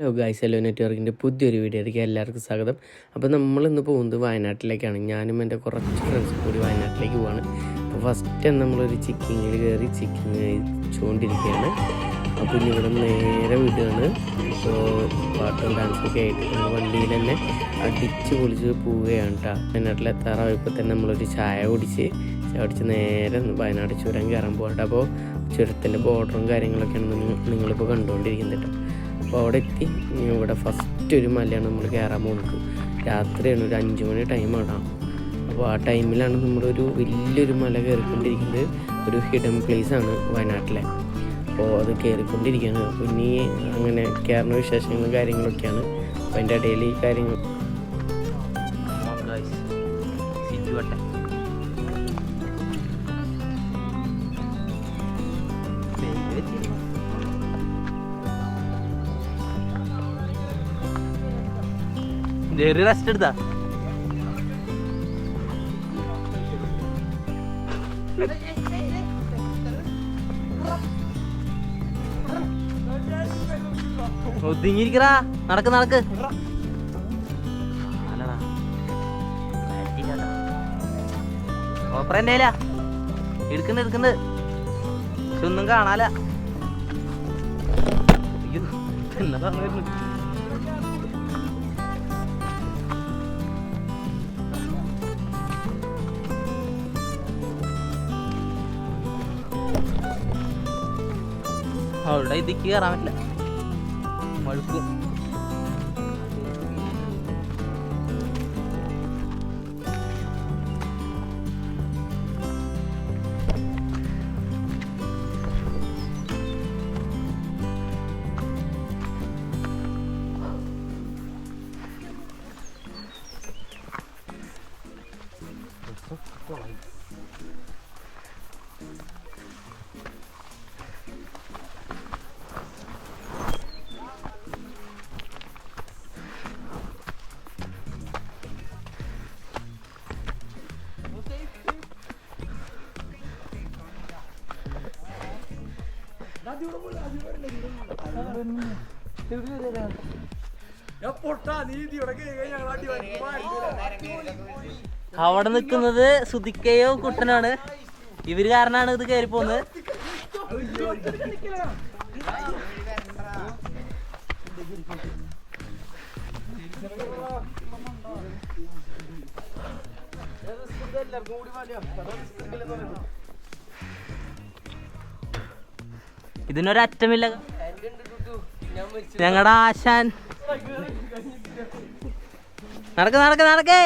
Hello guys, hello നെറ്റ്വർക്കിൻ്റെ പുതിയൊരു വീഡിയോയിലേക്ക് എല്ലാവർക്കും സ്വാഗതം. അപ്പോൾ നമ്മളിന്ന് പോകുന്നത് വയനാട്ടിലേക്കാണ്. ഞാനും എൻ്റെ കുറച്ച് ഫ്രണ്ട്സും കൂടി വയനാട്ടിലേക്ക് പോവാണ്. അപ്പോൾ ഫസ്റ്റ് നമ്മളൊരു ചിക്കിങ്ങിൽ കയറി ചിക്കിങ് കഴിച്ചുകൊണ്ടിരിക്കുകയാണ്. അപ്പോൾ ഇനി ഇവിടെ നേരെ വിടുകയാണ്. ഇപ്പോൾ പാട്ടും ഡാൻസൊക്കെ ആയിട്ട് വണ്ടിയിൽ തന്നെ അടിച്ച് പൊളിച്ച് പോവുകയാണ് കേട്ടോ. വയനാട്ടിലെത്താറായപ്പോൾ തന്നെ നമ്മളൊരു ചായ കുടിച്ച് നേരെ വയനാട് ചുരം കയറാൻ പോകട്ടെ. അപ്പോൾ ചുരത്തിൻ്റെ ബോർഡറും കാര്യങ്ങളൊക്കെയാണ് നിങ്ങളിപ്പോൾ കണ്ടുകൊണ്ടിരിക്കുന്നത് കേട്ടോ. അപ്പോൾ അവിടെ എത്തി. ഇവിടെ ഫസ്റ്റ് ഒരു മലയാണ് നമ്മൾ കയറാൻ പോകുന്നത്. രാത്രിയാണ്, ഒരു 5 മണി ടൈമാണ്. അപ്പോൾ ആ ടൈമിലാണ് നമ്മളൊരു വലിയൊരു മല കയറിക്കൊണ്ടിരിക്കുന്നത്. ഒരു ഹിഡൻ പ്ലേസാണ് വയനാട്ടിലെ. അപ്പോൾ അത് കയറിക്കൊണ്ടിരിക്കുകയാണ്. അപ്പോൾ ഇനി അങ്ങനെ കയറുന്ന വിശേഷങ്ങളും കാര്യങ്ങളൊക്കെയാണ്. അപ്പോൾ അതിൻ്റെ ഇടയിൽ ഈ കാര്യങ്ങൾ റെസ്റ്റ് എടുത്താ ഒതുങ്ങിയിരിക്കടാ. നടക്ക് നടക്ക്. ഓപ്പറ എന്നെ എടുക്കുന്നുണ്ട് പക്ഷെ ഒന്നും കാണാല. അയ്യോ എന്നതാ വരുന്നു. അവളുടെ ഇതിക്ക് കയറാൻ പറ്റില്ല, മഴുക്കും. അവിടെ നിക്കുന്നത് സുധിക്കയോ കുട്ടനാണ്. ഇവര് കാരണമാണ് ഇത് കയറി പോകുന്നത്. ഇതിനൊരറ്റമില്ല. ഞങ്ങളുടെ ആശാൻ നടക്ക് നടക്ക് നടക്കേ.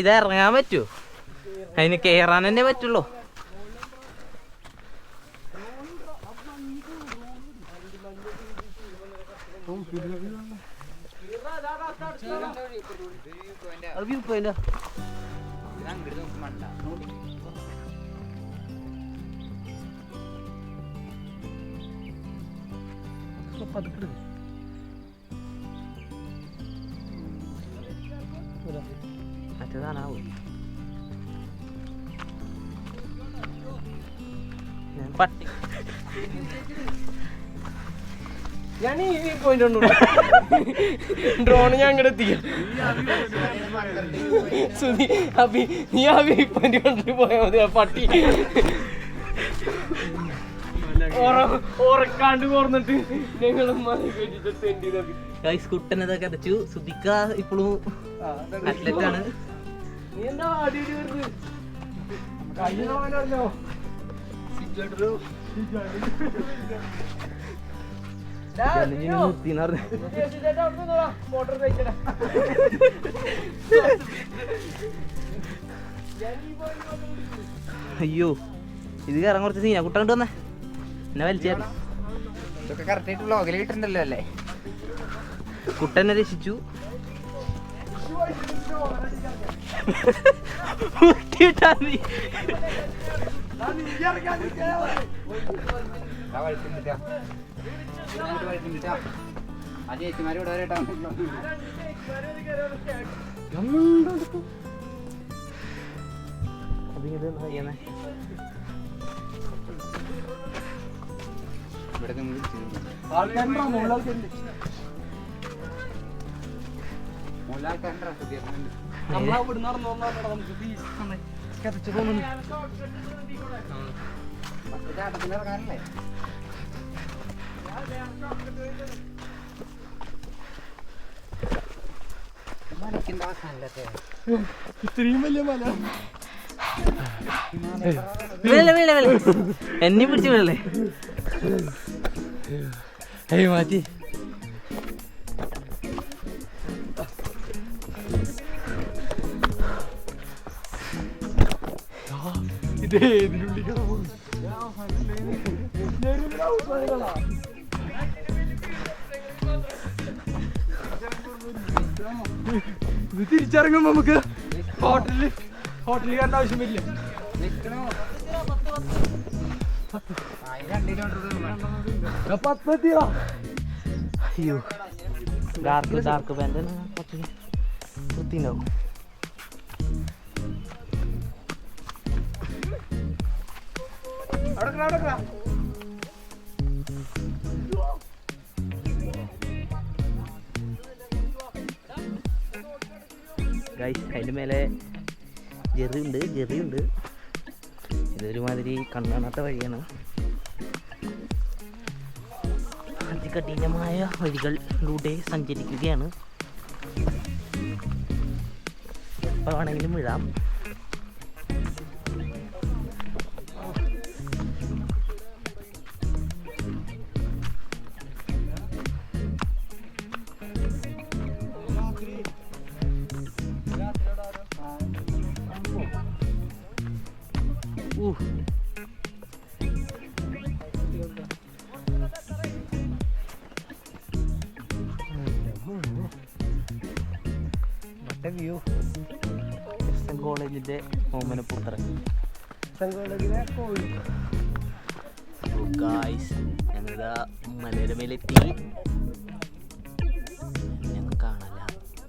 ഇത് ഇറങ്ങാൻ പറ്റൂ, അതിന് കേറാൻ തന്നെ പറ്റുള്ളൂ. മറ്റേതാണാവും. പട്ടി ഞാൻ ഈ വ്യൂ പോയിന്റ് ഒന്നും ഡ്രോണ് ഞാൻ അങ്ങോട്ട് എത്തിക്കാം. സുധി അഭി നീ ആ വ്യൂ പോയിന്റ് കൊണ്ടിട്ട് പോയാൽ മതി. ആ പട്ടി ഉറക്കാണ്ട് കുറന്നിട്ട് ഞങ്ങളും ഗൈസ് കുട്ടനൊക്കെ കതച്ചു. സുധിക്ക ഇപ്പോഴും അത്ലറ്റ് ആണ്. നീ എന്താ അടി വരുന്നത്? അയ്യോ ഇത് കയറാൻ കുറച്ച് സീനാ. കുട്ടൻ വന്നേ എന്നെ വലിച്ചാ. ഇതൊക്കെ കറക്റ്റ് ആയിട്ട് വ്ളോഗിൽ കിട്ടുന്നുണ്ടല്ലോ അല്ലേ? കുട്ടനെ രക്ഷിച്ചു. ആ ചേച്ചിമാർ ഇവിടെ വരെ ഇവിടെ ചാട്ടത്തിനിറങ്ങാനല്ലേ? മലക്കിന്റെ അവസാനല്ലേ ഇത്രയും വലിയ മല എന്നെ പിടിച്ചു വിടല്ലേ? മാറ്റി ഇതേ ഇതിനുള്ളിൽ ഇത് തിരിച്ചിറങ്ങും. നമുക്ക് ഹോട്ടലിൽ കയറേണ്ട ആവശ്യമില്ല. അയ്യോ ഡാർക്ക് പാൻ്റ് വൃത്തിണ്ടാവും. ഗൈസ് അതിൻ്റെ മേലെ ജെറി ഉണ്ട്. ഇതൊരുമാതിരി കണ്ണാണാത്ത വഴിയാണ്. അതികഠിനമായ വഴികളിലൂടെ സഞ്ചരിക്കുകയാണ്. എപ്പോൾ വേണമെങ്കിലും വിടാം. വ്യൂ കോളേജിന്റെ ഓമനപ്പുത്രൻ. ഞങ്ങളിതാ മനോരമയിലെത്തി. ഞങ്ങൾ കാണാല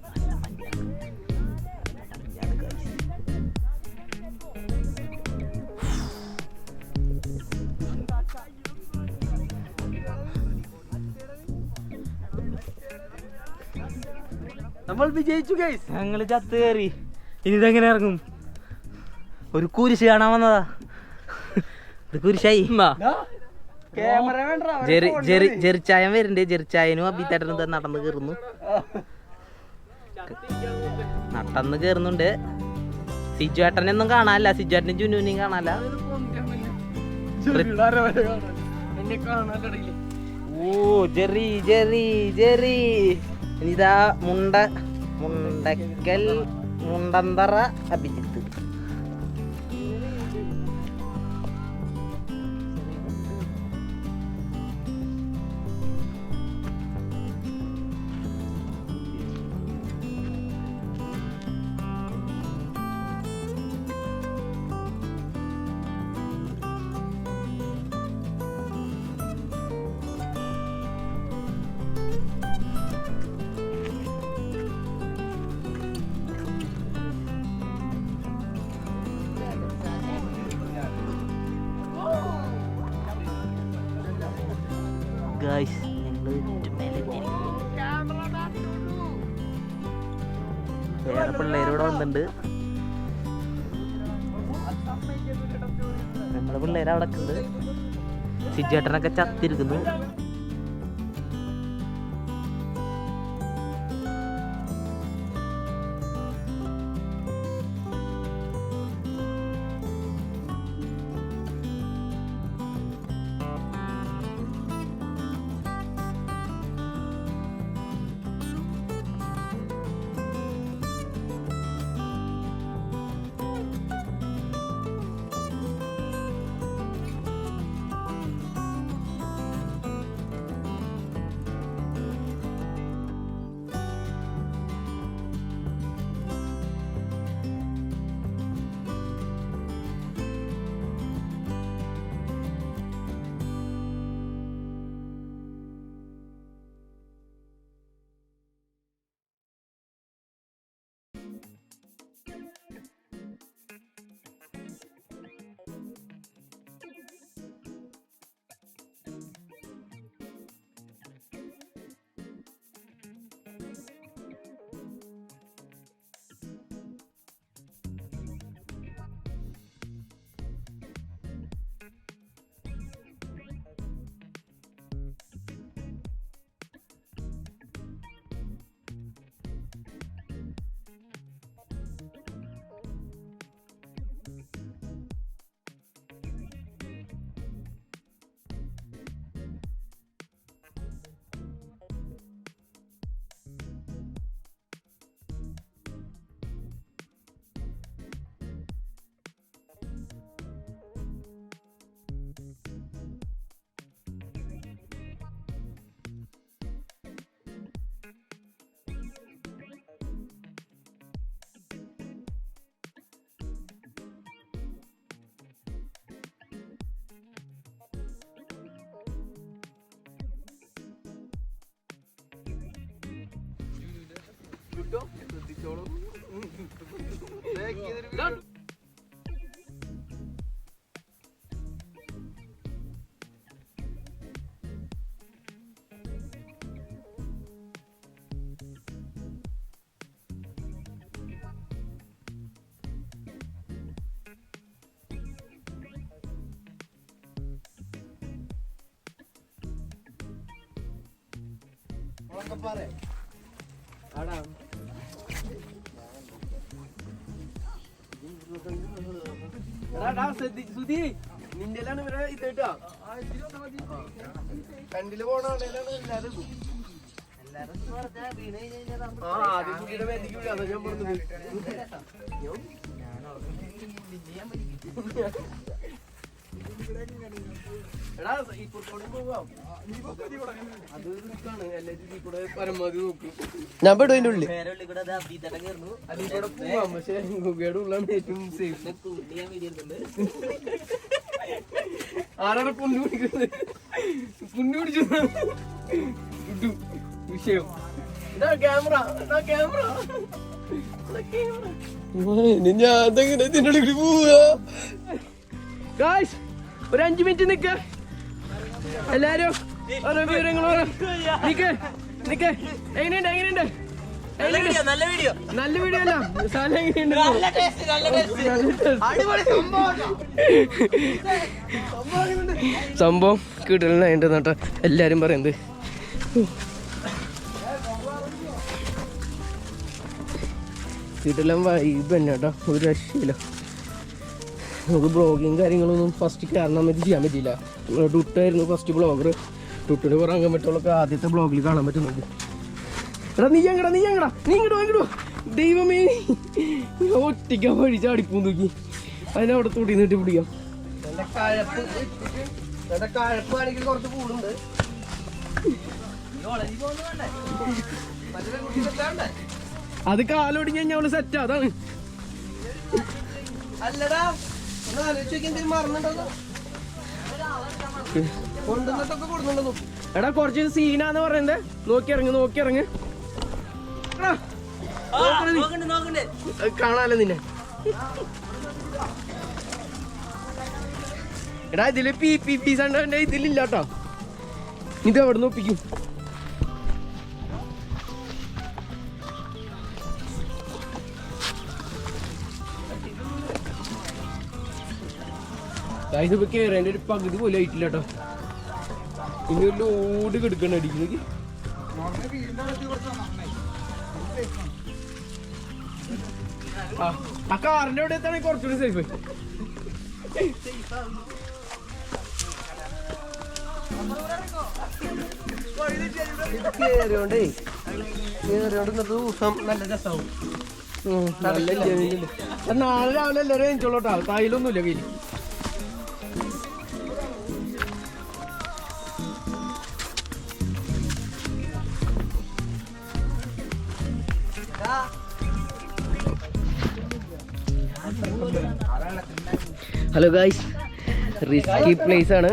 നല്ല മഞ്ഞാണ്. നമ്മൾ വിജയിച്ചു ഗൈസ്. ഞങ്ങള് ചത്ത് കയറി. ഇനി ഇതെങ്ങനെ ഇറങ്ങും? ഒരു കുരിശ് കാണാൻ വന്നതാ. ഇത് കുരിശായി. ജെറിച്ചായൻ വരുന്നുണ്ട്. ജെറിച്ചായനും അബിത്തേട്ടനും നടന്ന് കയറുന്നുണ്ട്. സിജുവേട്ടനൊന്നും കാണാനല്ല. സിജുവേട്ടനും ജുനുവിനെയും കാണാനല്ല. ഓ ജെറി ജെറി ജെറി. ഇതാ മുണ്ടന്തറ അഭിജിത്ത്. ഗായ്സ് ഞങ്ങൾ വേറെ പിള്ളേരിവിടെ വന്നിട്ടുണ്ട്. നമ്മളെ പിള്ളേര് അവിടെ ഉണ്ട്. സിജേട്ടനൊക്കെ ചത്തിരിക്കുന്നു. നിന്റെലാണ് ഇവരെ ഇതേട്ടാ കണ്ടില് പോണ എല്ലാരും ആദ്യം കുട്ടിയുടെ വേദിക്ക് വിടാ ഞാൻ പറഞ്ഞത്. എടാ ഇപ്പോഴത്തോടെ പോവാം. അത് നിൽക്കാണ് എല്ലാരും കൂടെ പരമാവധി നോക്കും. ഞാൻ പെടും അതിന്റെ ഉള്ളിൽ അതിൽ കൂടെ പോവാം. പക്ഷെ ഗുഗയുടെ ഉള്ളാണ് ഏറ്റവും സേഫ്. ആരാണ് പുണ്ണു പിടിക്കുന്നത്? പുണ്ണു പിടിച്ചു വിഷയം. ഇതാ ക്യാമറ, ഇതാ ക്യാമറ. ഞാൻ അതെങ്ങനെ ഇതിനുള്ളിൽ പോവാ? ഗായ്സ് ഒരു 5 മിനിറ്റ് നിക്ക. എല്ലാരും ഓരോ വിവരങ്ങൾ നിക്ക് നിക്ക്. എങ്ങനെയുണ്ട് എങ്ങനെയുണ്ട്? നല്ല വീഡിയോ അല്ല സാധനം എങ്ങനെയുണ്ട്? സംഭവം കിട്ടലുണ്ടായിട്ട് കേട്ടോ എല്ലാരും പറയുന്നത്. കിട്ടലും വൈബ് തന്നെ കേട്ടോ, ഒരു രക്ഷയില്ല. നമുക്ക് ബ്ലോഗിങ് കാര്യങ്ങളൊന്നും ഫസ്റ്റ് കയറാൻ പറ്റി ചെയ്യാൻ പറ്റിയില്ല. ടുട്ടായിരുന്നു ഫസ്റ്റ് ബ്ലോഗർ. ടുട്ടിന് കുറേ അങ്ങാൻ പറ്റുള്ളൂ. ആദ്യത്തെ ബ്ലോഗിൽ കാണാൻ പറ്റുന്നത്. എടാ നീ ഇങ്ങോട്ടോ. ദൈവമേ ഒറ്റയ്ക്ക് വഴി ചാടിപ്പോ നോക്കി. അതിനവിടെ തൊടി നീട്ടി പിടിക്കാം. കുറച്ച് കൂടുണ്ട്. അത് കാലോടിഞ്ഞ ഞങ്ങള് സെറ്റ്. അതാണ് അല്ലടാ എടാ കുറച്ച് സീനാന്ന് പറയുന്നത്. നോക്കിയിറങ്ങ് കാണാലോ നിന്നെ. എടാ ഇതില് പി സണ്ട ഇതിലില്ലാട്ടോ. ഇത് എവിടെ നിന്ന് ഒപ്പിക്കും? ഇപ്പൊ കേറേന്റെ ഒരു പകുതി പോലും ആയിട്ടില്ല കേട്ടോ. ഇനി ഒരു ലോഡ് കിടക്കണ അടിക്കുന്നത്. ആ കാറിന്റെ അവിടെ എത്താണ് കുറച്ചുകൂടി സേഫ്. നാളെ രാവിലെ എല്ലാവരും എനിച്ചോളൂട്ടാ. കയ്യിലൊന്നുമില്ല കയ്യിൽ. ഹലോ ഗായ്സ്, റിസ്കി പ്ലേസ് ആണ്.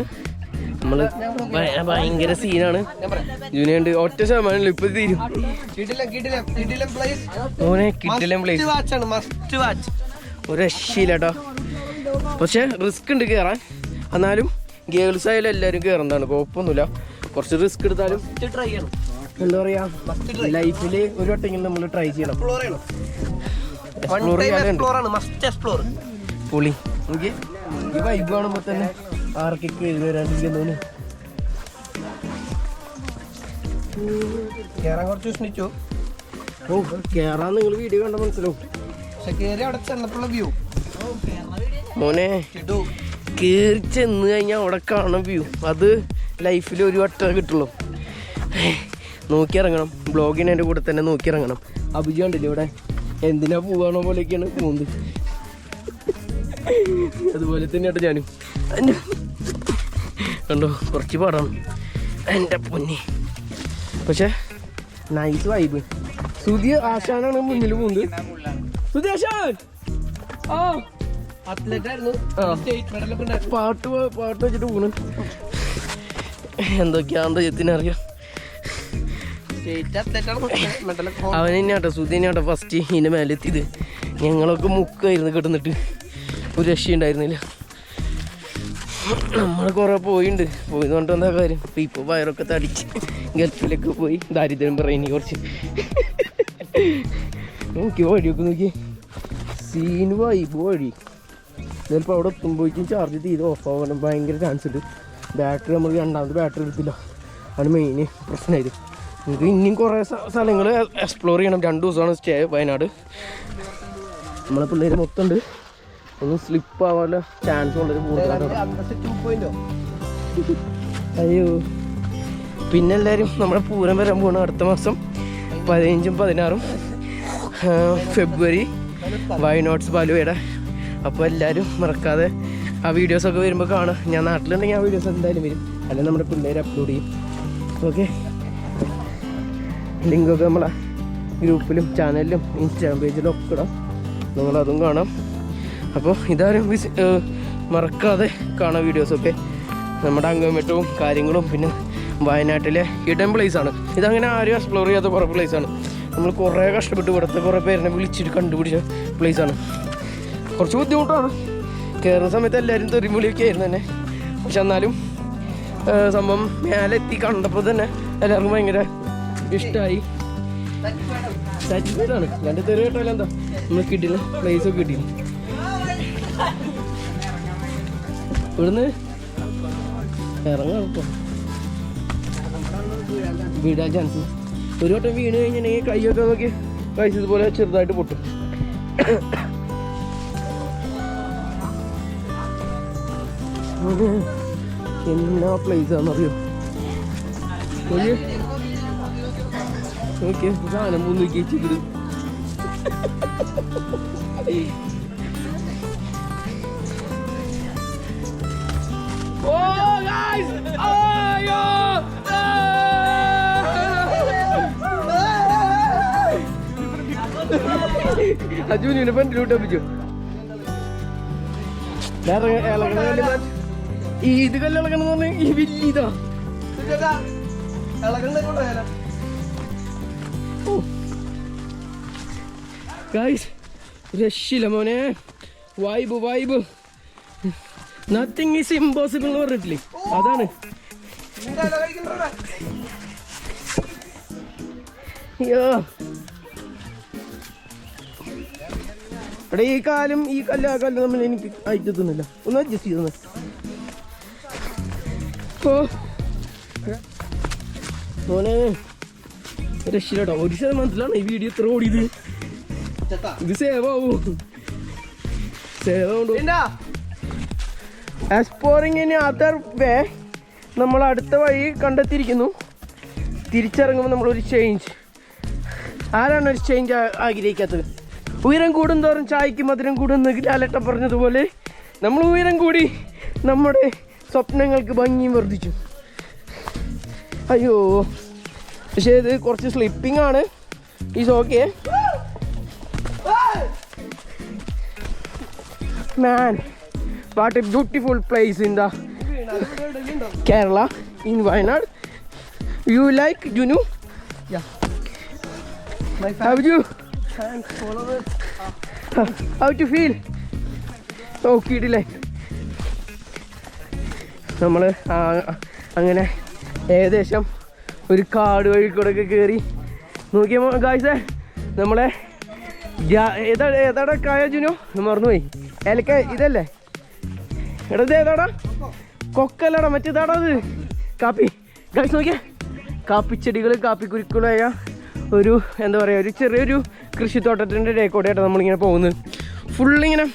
നമ്മള് ഭയങ്കര സീനാണ്. ജൂനിയുണ്ട് ഒറ്റ ശതമാനം ഇപ്പൊ തീരും. ഓനെ കിട്ടില്ല പ്ലേസ്, ഒരു രക്ഷയില്ല കേട്ടോ. പക്ഷെ റിസ്ക് ഉണ്ട് കയറാൻ. എന്നാലും ഗേൾസ് ആയാലും എല്ലാവരും കയറുന്നതാണ്, കുഴപ്പമൊന്നുമില്ല. കുറച്ച് റിസ്ക് എടുത്താലും ട്രൈ ചെയ്യണം. എന്താ പറയാ, ലൈഫിൽ ഒരു വട്ടെങ്കിലും നമ്മൾ ട്രൈ ചെയ്യണം. പൊളി. എനിക്ക് ഈ വൈബ് കാണുമ്പോ തന്നെ ആർക്കൊക്കെ എഴുതി വരാണ്ടിരിക്കുന്നു. കേറാൻ കുറച്ച് വിസ്മിച്ചു. ഓ കേറാൻ നിങ്ങൾ വീഡിയോ കണ്ട മനസ്സിലാവും. പക്ഷെ കേറി അവിടെ ചെന്നപ്പോഴുള്ള വ്യൂ മോനെ, കേറി ചെന്ന് കഴിഞ്ഞാൽ അവിടെ കാണുന്ന വ്യൂ അത് ലൈഫിൽ ഒരു വട്ടം കിട്ടുള്ളൂ. നോക്കിയിറങ്ങണം. ബ്ലോഗിന് എൻ്റെ കൂടെ തന്നെ നോക്കിയിറങ്ങണം. അഭിജി കണ്ടില്ലേ ഇവിടെ എന്തിനാ പോവാണോ പോലെയൊക്കെയാണ് പോകുന്നത്. അതുപോലെ തന്നെയാട്ടോ ഞാനും. കണ്ടോ, കുറച്ച് പാടാണ് എൻ്റെ പൊന്നി. പക്ഷെ നൈസ് വൈബ്. സുധി ആശാനാണ് മുന്നിൽ പോകുന്നത്. സുധി ആശാൻ അത്ലറ്റായിരുന്നു. പാട്ട് വെച്ചിട്ട് പോണ്. എന്തൊക്കെയാണെന്ന് ചെത്തിനറിയാം. അവൻ തന്നെയാട്ടോ, സുധി തന്നെയാട്ടോ ഫസ്റ്റ് ഇതിൻ്റെ മേലെ എത്തിയത്. ഞങ്ങളൊക്കെ മുക്കായിരുന്നു കിടന്നിട്ട്, ഒരു രക്ഷയുണ്ടായിരുന്നില്ല. നമ്മൾ കുറേ പോയിട്ടുണ്ട്. പോയിന്ന് പറഞ്ഞിട്ട് എന്താ കാര്യം. ഇപ്പോൾ വയറൊക്കെ തടിച്ച് ഗൾഫിലൊക്കെ പോയി ദാരിദ്ര്യം പറയുന്നു കുറച്ച്. നോക്കി വഴിയൊക്കെ നോക്കി സീന് വൈബ് വഴി. ചിലപ്പോൾ അവിടെ എത്തുമ്പോഴേക്കും ചാർജ് തീരെ ഓഫ് ആവാനും ഭയങ്കര ചാൻസ് ഉണ്ട്. ബാറ്ററി നമ്മൾ രണ്ടാമത് ബാറ്ററി എടുത്തില്ല, അതാണ് മെയിൻ പ്രശ്നമായത്. നമുക്ക് ഇനിയും കുറേ സ്ഥലങ്ങൾ എക്സ്പ്ലോർ ചെയ്യണം. 2 ദിവസമാണ് സ്റ്റേ വയനാട്. നമ്മളെ പിള്ളേർ മൊത്തം ഉണ്ട്. ഒന്നും സ്ലിപ്പ് ആവാനുള്ള ചാൻസ് വളരെ കൂടുതലാണ്. അയ്യോ, പിന്നെ എല്ലാവരും നമ്മുടെ പൂരം വരാൻ പോകണം അടുത്ത മാസം 15ഉം 16ഉം ഫെബ്രുവരി വയനാട്ട്സ് ബാലുവയുടെ. അപ്പോൾ എല്ലാവരും മറക്കാതെ ആ വീഡിയോസൊക്കെ വരുമ്പോൾ കാണാം. ഞാൻ നാട്ടിലുണ്ടെങ്കിൽ ആ വീഡിയോസ് എന്തായാലും വരും, അല്ലെങ്കിൽ നമ്മുടെ പിള്ളേർ അപ്ലോഡ് ചെയ്യും. ഓക്കെ, ലിങ്കൊക്കെ നമ്മളെ ഗ്രൂപ്പിലും ചാനലിലും ഇൻസ്റ്റാഗ്രാം പേജിലും ഒക്കെ ഇടാം, നിങ്ങളതും കാണാം. അപ്പോൾ ഇതാരും മറക്കാതെ കാണാം വീഡിയോസൊക്കെ. നമ്മുടെ അംഗമേറ്റവും കാര്യങ്ങളും പിന്നെ വയനാട്ടിലെ ഹിഡൻ പ്ലേസാണ്. ഇതങ്ങനെ ആരും എക്സ്പ്ലോർ ചെയ്യാത്ത കുറേ പ്ലേസാണ്. നമ്മൾ കുറേ കഷ്ടപ്പെട്ട് ഇവിടുത്തെ കുറേ പേരിനെ വിളിച്ചിട്ട് കണ്ടുപിടിച്ച പ്ലേസാണ്. കുറച്ച് ബുദ്ധിമുട്ടാണ് കയറുന്ന സമയത്ത്. എല്ലാവരും തെറിമുളിയൊക്കെ ആയിരുന്നു തന്നെ. പക്ഷെ എന്നാലും സംഭവം മേലെത്തി കണ്ടപ്പോൾ തന്നെ എല്ലാവർക്കും ഭയങ്കര ഇഷ്ടമായി. സാറ്റിസ്ഫൈഡ് ആണ്. എൻ്റെ തെറി കേട്ടാലും എന്താ നമ്മൾ കിട്ടില്ല, പ്ലേസൊക്കെ കിട്ടിയില്ല. ഇവിടുന്ന് ഇറങ്ങാം. ഇപ്പോൾ വീടാൻ ചാൻസ്. ഒരു വട്ടം വീണ് കഴിഞ്ഞിട്ടുണ്ടെങ്കിൽ കൈയൊക്കെ നോക്കി കഴിച്ചതുപോലെ ചെറുതായിട്ട് പൊട്ടും. എന്നാ പ്ലേസാണെന്നറിയോ? ഓക്കെ, സാധനം മൂന്ന് വെച്ചിട്ട് അജുവിനെ പണ്ടിലോട്ട് അപ്പിച്ചു. ഇത് കല്ലിളക്കണം പറഞ്ഞ ഈ വലിയ ഇതാ. ഗൈസ്, രക്ഷയില്ല മോനെ. Vibe vibe. Nothing is impossible എന്ന് പറഞ്ഞിട്ടില്ലേ, അതാണ്. അയ്യോ, എടാ ഈ കാലും ഈ കല്ല് ആ കല്ല് തമ്മിൽ എനിക്ക് അയച്ചെത്തുന്നില്ല. ഒന്ന് അഡ്ജസ്റ്റ് ചെയ്തു. മോനെ രക്ഷയില്ലട്ടോ. 1% ഈ വീഡിയോ എത്ര ഓടിയത്. ഇത് സേവ് ആവൂ. Exploring in other way. നമ്മൾ അടുത്ത വഴി കണ്ടെത്തിയിരിക്കുന്നു. തിരിച്ചിറങ്ങുമ്പോൾ നമ്മളൊരു ചേഞ്ച്. ആരാണ് ഒരു ചേഞ്ച് ആഗ്രഹിക്കാത്തത്? ഉയരം കൂടുന്തോറും ചായക്ക് മധുരം കൂടുന്ന ലാലേട്ടൻ പറഞ്ഞതുപോലെ നമ്മൾ ഉയരം കൂടി നമ്മുടെ സ്വപ്നങ്ങൾക്ക് ഭംഗിയും വർദ്ധിച്ചു. അയ്യോ, പക്ഷേ ഇത് കുറച്ച് സ്ലിപ്പിംഗ് ആണ്. Is okay man, what a beautiful place in the Kerala, in Wayanad. You like Junu? Yeah. How do you? How do you feel? Oh, kidile. നമ്മൾ അങ്ങനെ ഏകദേശം ഒരു കാട് വഴി കൂടെ ഒക്കെ കയറി നോക്കിയ ഗായ്സേ. നമ്മളെ ഏതാടാ കായ ജുനു? മറന്നുപോയി. ഏലക്ക ഇതല്ലേ? എടാ ഇത് ഏതാടാ? കൊക്കല്ലടാ, മറ്റേതാടാ അത്. കാപ്പി. ഗായ്സ് നോക്കിയേ, കാപ്പിച്ചെടികൾ കാപ്പിക്കുരുക്കളായ ഒരു എന്താ പറയുക, ഒരു ചെറിയൊരു കൃഷിത്തോട്ടത്തിൻ്റെ ഇടയിൽക്കൂടെയായിട്ട് നമ്മളിങ്ങനെ പോകുന്നത്. ഫുള്ളിങ്ങനെ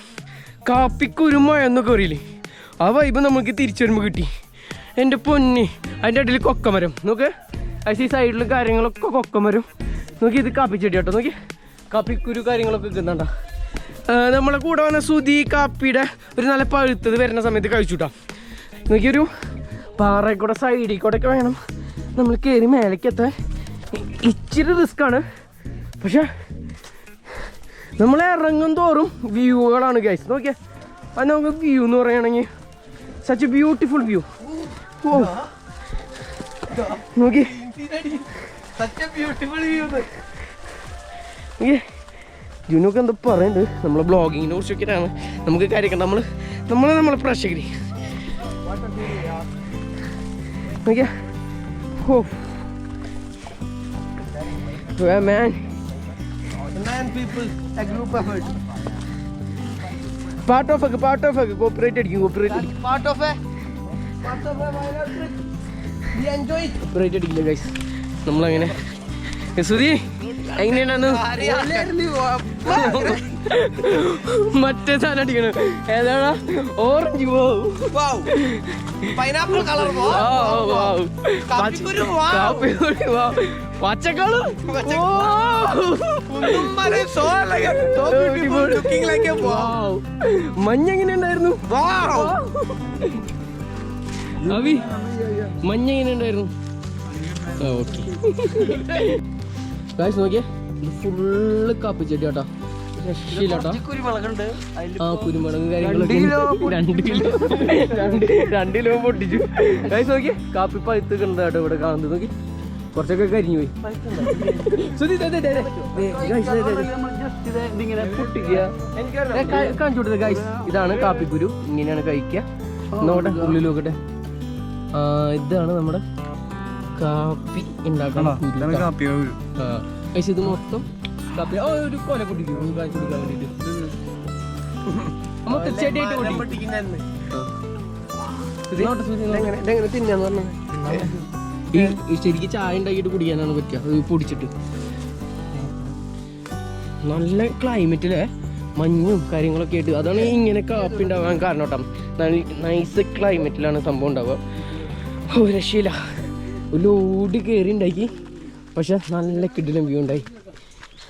കാപ്പിക്കുരുമ എന്നൊക്കെ അറിയില്ലേ, ആ വൈബ് നമുക്ക് തിരിച്ചു വരുമ്പോൾ കിട്ടി. എൻ്റെ പൊന്നി, അതിൻ്റെ അടിയിൽ കൊക്കമരം നോക്ക്. പക്ഷേ ഈ സൈഡിലും കാര്യങ്ങളൊക്കെ കൊക്കമരം നോക്കി. ഇത് കാപ്പിച്ചെടി കേട്ടോ. നോക്കി കാപ്പിക്കുരു കാര്യങ്ങളൊക്കെ നിൽക്കുന്നുണ്ട. നമ്മളെ കൂടെ വന്ന സുധി കാപ്പിയുടെ ഒരു നല്ല പഴുത്തത് വരുന്ന സമയത്ത് കഴിച്ചുട്ടാ. നോക്കിയൊരു പാറയിൽ സൈഡിൽ കൂടെ ഒക്കെ വേണം നമ്മൾ കയറി മേലേക്കെത്താൻ. ഇച്ചിരി റിസ്ക്കാണ്, പക്ഷെ നമ്മൾ ഇറങ്ങും തോറും വ്യൂകളാണ് ഗൈസ്. നോക്കിയേ, അത് നമുക്ക് വ്യൂ എന്ന് പറയുകയാണെങ്കിൽ സച്ച് എ ബ്യൂട്ടിഫുൾ വ്യൂ. ഓ നോക്കി, ജുനൊക്കെ എന്താ പറയുന്നുണ്ട്. നമ്മളെ ബ്ലോഗിങ്ങിനെ കുറിച്ചൊക്കെയാണ് നമുക്ക് കാര്യങ്ങൾ. നമ്മളെ പ്രേക്ഷകർ നോക്കിയാ. ഓ man, people, a group effort. Part of a cooperated part of a we enjoy it. Cooperated ഇല്ല ഗൈസ്. നമ്മളങ്ങനെ സുധി എങ്ങനെയാണ് മറ്റേ സാധനം അടിക്കണം. ഏതാടാ? ഓറഞ്ച്. പൈനാപ്പിൾ കളർ, പച്ചക്കളർ. മഞ്ഞ എങ്ങനെ ഉണ്ടായിരുന്നു? അവി മഞ്ഞ എങ്ങനെ ഉണ്ടായിരുന്നു? ഓക്കെ ഗായ്സ് നോക്കിയേ, ഇത് ഫുള്ള് കാപ്പിച്ചെടി കേട്ടോ. രക്ഷയില്ലാട്ടോ. ആ കുരുമുളക് കാര്യങ്ങളൊക്കെ 2 കിലോ പൊട്ടിച്ചു. ഗായ്സ് നോക്കിയേ, കാപ്പി പഴുത്ത് കണ്ട കേട്ടോ ഇവിടെ കാണുന്നത്. നോക്കി കുറച്ചൊക്കെ കരിഞ്ഞു പോയി. കാണിച്ചു കൊടുത്തത് ഗായ്സ്. ഇതാണ് കാപ്പിക്കുരു, ഇങ്ങനെയാണ് കഴിക്കുക. നോട്ടെ ഉള്ളിൽ നോക്കട്ടെ. ഇതാണ് നമ്മുടെ കാപ്പി ഉണ്ടാക്കുന്ന കുരു. ഗായ്സ് ഇത് മൊത്തം കാപ്പി. ഒരു കൊല പൊട്ടിക്കും കാണിച്ചു കൊടുക്കാൻ വേണ്ടിട്ട്. മൊത്തം ചെടിയായിട്ട് പൊട്ടിക്കും. തിന്നാന്ന് പറഞ്ഞത് ഈ ശരിക്കും ചായ ഉണ്ടാക്കിയിട്ട് കുടിക്കാനാണ് പറ്റുക. അത് പൊടിച്ചിട്ട് നല്ല ക്ലൈമറ്റിലെ മഞ്ഞും കാര്യങ്ങളൊക്കെ ആയിട്ട്, അതാണ് ഇങ്ങനെ കാപ്പി ഉണ്ടാവാൻ കാരണം കേട്ടോ. നൈസ് ക്ലൈമറ്റിലാണ് സംഭവം ഉണ്ടാവുക. ഓ രക്ഷയില്ല. ഒരു ലോഡ് കയറി ഉണ്ടാക്കി, പക്ഷെ നല്ല കിടിലം വ്യൂ ഉണ്ടായി.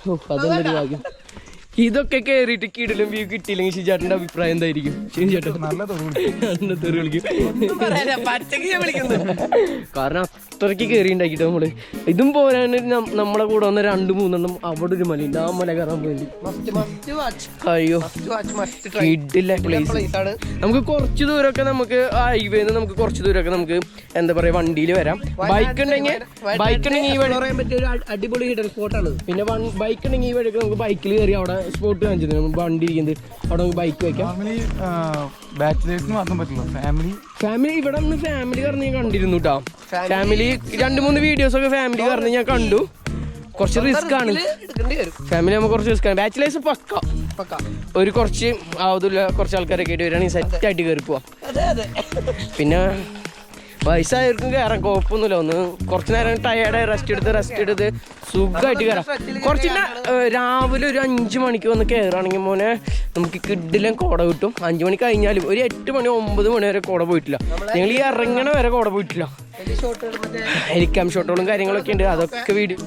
ഓ അതൊന്നൊരു ഭാഗ്യം. ഇതൊക്കെ കയറിയിട്ട് കിടിലം വ്യൂ കിട്ടിയില്ലെങ്കിൽ ഷിജാട്ടിന്റെ അഭിപ്രായം എന്തായിരിക്കും? ഷിജാട്ടൻ കാരണം അത്രയ്ക്ക് കയറി ഉണ്ടാക്കിട്ട് നമ്മള്. ഇതും പോരാൻ നമ്മളെ കൂടെ വന്ന 2-3 അവിടെ ഒരു മലയുണ്ട്, ആ മല കയറാൻ വേണ്ടി. അയ്യോ കിടില പ്ലേസ്. നമുക്ക് കുറച്ച് ദൂരമൊക്കെ നമുക്ക് ഹൈവേന്ന് നമുക്ക് കുറച്ച് ദൂരമൊക്കെ നമുക്ക് എന്താ പറയാ വണ്ടിയിൽ വരാം. ബൈക്ക് ഉണ്ടെങ്കിൽ ഈ വഴി പറയാൻ പറ്റിയ ഒരു അടിപൊളി ഹിഡൻ സ്പോട്ടാണ്. പിന്നെ ബൈക്ക് ഉണ്ടെങ്കിൽ ഈ വഴിയൊക്കെ നമുക്ക് ബൈക്കിൽ കയറി അവിടെ സ്പോട്ട് കാണിച്ചത് നമുക്ക് വണ്ടി ഇരിക്കുന്നത് അവിടെ നമുക്ക് ബൈക്ക് വെക്കാം. ബാച്ചിലേഴ്സിന് മാത്രം പറ്റില്ല, ഫാമിലി ഇവിടെ നിന്ന് ഫാമിലി കാരണം ഞാൻ കണ്ടിരുന്നു കേട്ടോ. ഫാമിലി 2-3 വീഡിയോസ് ഒക്കെ ഫാമിലി കാരണം ഞാൻ കണ്ടു. കുറച്ച് റിസ്ക് ആണ് ഫാമിലി, ആകുമ്പോൾ കുറച്ച് റിസ്ക് ആണ്. ബാച്ചിലേഴ്സ് പക്ക ഒരു കുറച്ച് ആവതില്ല കുറച്ച് ആൾക്കാരൊക്കെ ആയിട്ട് വരികയാണെങ്കിൽ സെറ്റായിട്ട് കയറി പോവാം. പിന്നെ വയസ്സായവർക്കും കയറാൻ കുഴപ്പമൊന്നുമില്ല. ഒന്ന് കുറച്ച് നേരം ടയേർഡായി റെസ്റ്റ് എടുത്ത് സുഖമായിട്ട് കയറാം. കുറച്ച് രാവിലെ ഒരു 5 മണിക്ക് വന്ന് കയറുകയാണെങ്കിൽ മോനെ നമുക്ക് കിഡിലും കോട കിട്ടും. 5 മണി കഴിഞ്ഞാലും ഒരു 8 മണി 9 മണി വരെ കോട പോയിട്ടില്ല. ഞങ്ങൾ ഈ ഇറങ്ങണ വരെ കോട പോയിട്ടില്ല. ഹെലിക്യാം ഷോട്ടുകളും കാര്യങ്ങളൊക്കെ ഉണ്ട്. അതൊക്കെ വീഡിയോ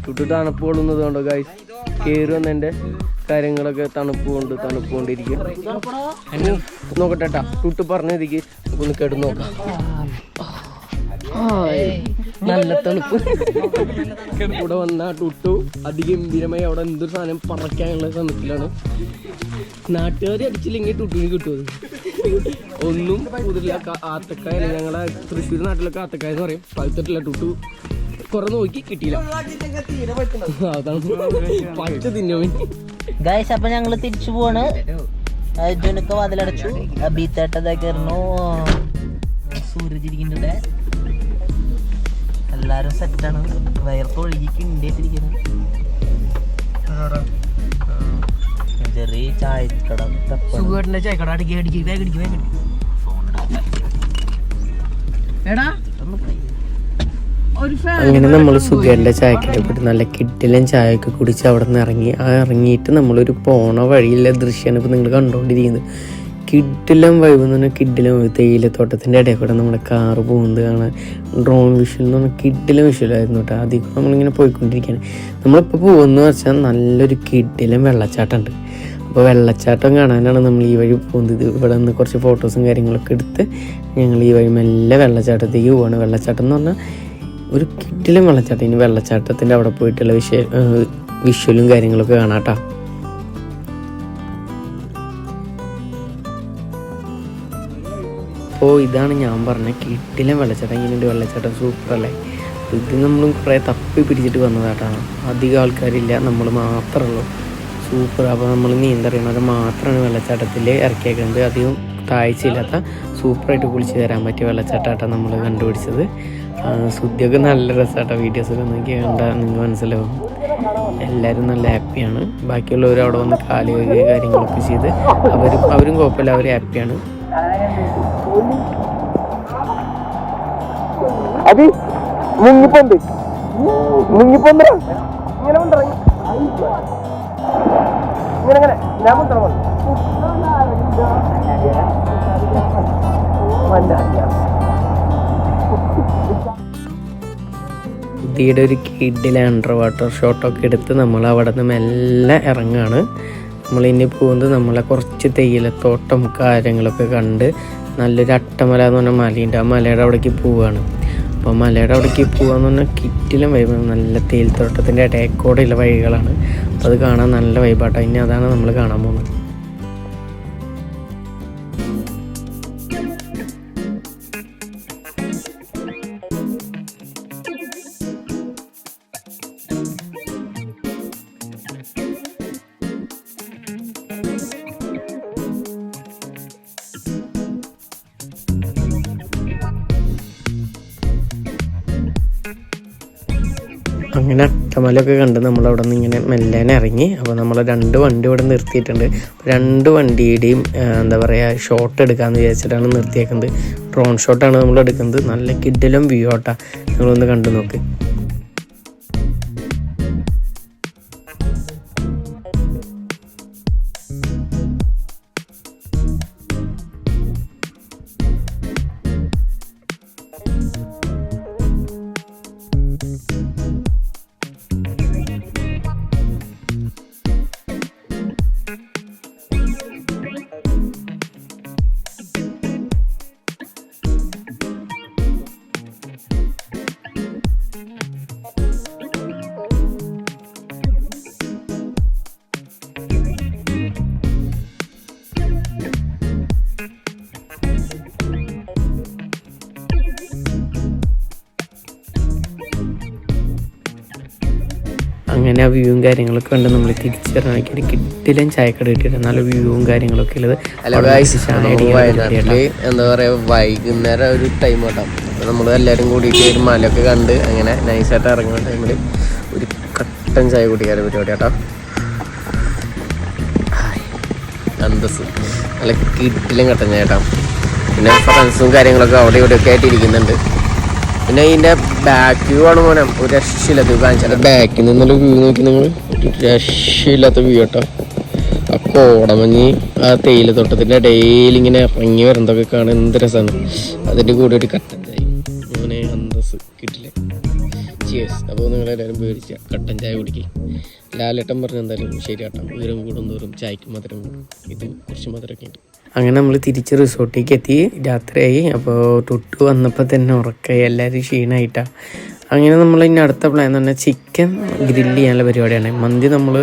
ചുട്ടു തണുപ്പ് കൊള്ളുന്നത് കൊണ്ടോ ഗൈസ് കയറി വന്നതിൻ്റെ കാര്യങ്ങളൊക്കെ തണുപ്പ് കൊണ്ടിരിക്കും. നോക്കട്ടെ ടൂട്ട് പറഞ്ഞതിക്ക് ഒന്ന് കേട്ട് നോക്കാം. നല്ല തണുപ്പ്. ഇവിടെ വന്ന ടൂട്ടു അതിഗംഭീരമായി അവിടെ എന്തൊരു സാധനം പറക്കാനുള്ള ശ്രമത്തിലാണ്. നാട്ടുകാർ അടിച്ചില്ലെങ്കിൽ ടൂട്ടിന് കിട്ടുമത്. ഒന്നും പുതിയ ആത്തക്കായ, ഞങ്ങളെ തൃശ്ശൂർ നാട്ടിലൊക്കെ ആത്തക്കായ എന്ന് പറയും. പഴുത്തിട്ടില്ല. ടൂട്ടു കുറെ നോക്കി കിട്ടിയില്ല. അതാണ് പച്ച തിന്നവൻ. ഗൈസ് അപ്പൊ ഞങ്ങള് തിരിച്ചു പോവാണ്. അർജുനൊക്കെ വാതിലടച്ചു. അബീത്തേട്ടതായിരുന്നു. സൂര്യജിരിക്കുന്നുണ്ട്. എല്ലാരും സെറ്റാണ്. വയർപ്പ് ഒഴുകിക്ക് ഉണ്ടായിട്ടിരിക്കുന്നത്. ചെറിയ ചായക്കട ചായക്കട അങ്ങനെ നമ്മൾ സുഖേൻ്റെ ചായക്കടയിൽ പോയിട്ട് നല്ല കിഡിലും ചായയൊക്കെ കുടിച്ച് അവിടെ നിന്ന് ഇറങ്ങി. ഇറങ്ങിയിട്ട് നമ്മളൊരു പോണ വഴിയിലെ ദൃശ്യമാണ് ഇപ്പോൾ നിങ്ങൾ കണ്ടുകൊണ്ടിരിക്കുന്നത്. കിഡിലും വൈബ് എന്ന് പറഞ്ഞാൽ കിഡിലും വൈബ്. തേയിലത്തോട്ടത്തിൻ്റെ ഇടയിൽ കൂടെ നമ്മുടെ കാറ് പോകുന്നത് കാണാൻ ഡ്രോൺ വിഷ്വൽ എന്ന് പറഞ്ഞാൽ കിഡിലും വിഷ്വലായിരുന്നു കേട്ടോ. അതിൽ കൂടെ നമ്മളിങ്ങനെ പോയിക്കൊണ്ടിരിക്കുകയാണ്. നമ്മളിപ്പോൾ പോകുന്നത് വെച്ചാൽ നല്ലൊരു കിഡിലും വെള്ളച്ചാട്ടമുണ്ട്. അപ്പോൾ വെള്ളച്ചാട്ടം കാണാനാണ് നമ്മൾ ഈ വഴി പോകുന്നത്. ഇവിടെ നിന്ന് കുറച്ച് ഫോട്ടോസും കാര്യങ്ങളൊക്കെ എടുത്ത് ഞങ്ങൾ ഈ വഴി മെല്ലെ വെള്ളച്ചാട്ടത്തേക്ക് പോവാണ്. വെള്ളച്ചാട്ടം എന്ന് പറഞ്ഞാൽ ഒരു കിഡിലും വെള്ളച്ചാട്ടം. ഇനി വെള്ളച്ചാട്ടത്തിൻ്റെ അവിടെ പോയിട്ടുള്ള വിഷ്വലും കാര്യങ്ങളൊക്കെ കാണാട്ടോ. അപ്പോൾ ഇതാണ് ഞാൻ പറഞ്ഞ കിഡിലും വെള്ളച്ചാട്ടം. ഇങ്ങനെയുണ്ട് വെള്ളച്ചാട്ടം, സൂപ്പറല്ലേ. ഇത് നമ്മളും കുറേ തപ്പി പിടിച്ചിട്ട് വന്നതാട്ടാണ്. അധികം ആൾക്കാരില്ല, നമ്മൾ മാത്രമേ ഉള്ളൂ. സൂപ്പർ. അപ്പോൾ നമ്മൾ നീന്തറിയണവരെ മാത്രമാണ് വെള്ളച്ചാട്ടത്തിൽ ഇറക്കിയേക്കുന്നത്. അധികം താഴ്ചയില്ലാത്ത സൂപ്പറായിട്ട് കുളിച്ച് തരാൻ പറ്റിയ വെള്ളച്ചാട്ടമായിട്ടാണ് നമ്മൾ കണ്ടുപിടിച്ചത്. സുദ്ധിയൊക്കെ നല്ല രസമായിട്ടോ. വീഡിയോസിലൊന്നും കണ്ടാൽ നിങ്ങൾക്ക് മനസ്സിലാവും. എല്ലാവരും നല്ല ഹാപ്പിയാണ്. ബാക്കിയുള്ളവർ അവിടെ വന്ന് കാല് കഴുകുക കാര്യങ്ങളൊക്കെ ചെയ്ത് അവരും കുഴപ്പമില്ല, അവർ ഹാപ്പിയാണ്. അത് മുങ്ങിപ്പോണ്ട് ഇങ്ങനെ ഞാൻ കുട്ടിയുടെ ഒരു കിഡിലെ അണ്ടർ വാട്ടർ ഷോട്ടൊക്കെ എടുത്ത് നമ്മൾ അവിടെ നിന്ന് മെല്ലെ ഇറങ്ങുകയാണ്. നമ്മളിനി പോകുന്നത് നമ്മളെ കുറച്ച് തേയിലത്തോട്ടം കാര്യങ്ങളൊക്കെ കണ്ട് നല്ലൊരു അട്ടമല എന്ന് പറഞ്ഞ മലയുണ്ട്. ആ മലയുടെ അവിടേക്ക് പോവുകയാണ്. അപ്പോൾ മലയുടെ അവിടേക്ക് പോകാന്ന് പറഞ്ഞാൽ കിറ്റിലും വൈബ്. നല്ല തേയിലത്തോട്ടത്തിൻ്റെ ഇടയ്ക്കൂടെയുള്ള വഴികളാണ്. അപ്പോൾ അത് കാണാൻ നല്ല വൈബാട്ടോ. ഇനി അതാണ് നമ്മൾ കാണാൻ പോകുന്നത്. അങ്ങനെ അട്ടമലയൊക്കെ കണ്ട് നമ്മളവിടെ നിന്ന് ഇങ്ങനെ മെല്ലേനെ ഇറങ്ങി. അപ്പോൾ നമ്മൾ 2 വണ്ടി ഇവിടെ നിർത്തിയിട്ടുണ്ട്. 2 വണ്ടിയുടെയും എന്താ പറയുക ഷോട്ട് എടുക്കാമെന്ന് വിചാരിച്ചിട്ടാണ് നിർത്തിയേക്കുന്നത്. ഡ്രോൺ ഷോട്ടാണ് നമ്മൾ എടുക്കുന്നത്. നല്ല കിഡിലും വ്യൂ ആട്ടാ. നിങ്ങളൊന്ന് കണ്ടു നോക്ക്. അങ്ങനെ ആ വ്യൂവും കാര്യങ്ങളൊക്കെ ഉണ്ട്. നമ്മൾ തിരിച്ചിറങ്ങിയിട്ട് കിട്ടിലും ചായക്കട കിട്ടിയിട്ട് നല്ല വ്യൂവും കാര്യങ്ങളൊക്കെ ഉള്ളത്. വയനാട്ടിൽ എന്താ പറയുക വൈകുന്നേരം ഒരു ടൈം കേട്ടാം. നമ്മൾ എല്ലാവരും കൂടിയിട്ട് ഒരു മലയൊക്കെ കണ്ട് അങ്ങനെ നൈസായിട്ട് ഇറങ്ങുന്ന ടൈമിൽ ഒരു കട്ടൻ ചായ കുടിക്കാനും പരിപാടി കേട്ടോ. അന്തസ് നല്ല കിട്ടിലും കട്ടൻ ചായ കേട്ടോ. പിന്നെ ഫ്രണ്ട്സും കാര്യങ്ങളൊക്കെ അവിടെ ഇവിടെയൊക്കെ ആയിട്ട് ഇരിക്കുന്നുണ്ട്. പിന്നെ ഇതിൻ്റെ ബാക്ക് വ്യൂ ആണ് മോനെ, ഒരു രക്ഷയില്ലാത്ത വ്യൂ കാണിച്ചാൽ. ബാക്കിൽ നിന്നുള്ള വ്യൂ നോക്കി നിങ്ങൾ, ഒരു രക്ഷയില്ലാത്ത വ്യൂ കേട്ടോ. ആ കോടമഞ്ഞ് ആ തേയിലത്തോട്ടത്തിൻ്റെ ഇടയിൽ ഇങ്ങനെ ഇറങ്ങി വരുന്നതൊക്കെ കാണാൻ എന്ത് രസമാണ്. അതിൻ്റെ കൂടെ ഒരു കട്ടൻ ചായ അങ്ങനെ അന്തസ് കിട്ടില്ലേ. ചിയേഴ്സ്. അപ്പോൾ നിങ്ങളെല്ലാവരും പേടിച്ച കട്ടൻ ചായ കുടിക്കും. ലാലേട്ടൻ പറഞ്ഞ എന്തായാലും ശരിയാട്ടോ, ഉയരം കൂടുന്തോറും ചായക്ക് മധുരം കൂടും. ഇത് കുറച്ച് മധുരമൊക്കെ ഉണ്ട്. അങ്ങനെ നമ്മൾ തിരിച്ച് റിസോർട്ടിലേക്ക് എത്തി, രാത്രിയായി. അപ്പോൾ ടുട്ടു വന്നപ്പോൾ തന്നെ ഉറക്കമായി, എല്ലാവരും ക്ഷീണമായിട്ടാണ്. അങ്ങനെ നമ്മൾ ഇനി അടുത്ത പ്ലാൻ എന്ന് പറഞ്ഞാൽ ചിക്കൻ ഗ്രില്ല് ചെയ്യാനുള്ള പരിപാടിയാണ്. മന്തി നമ്മൾ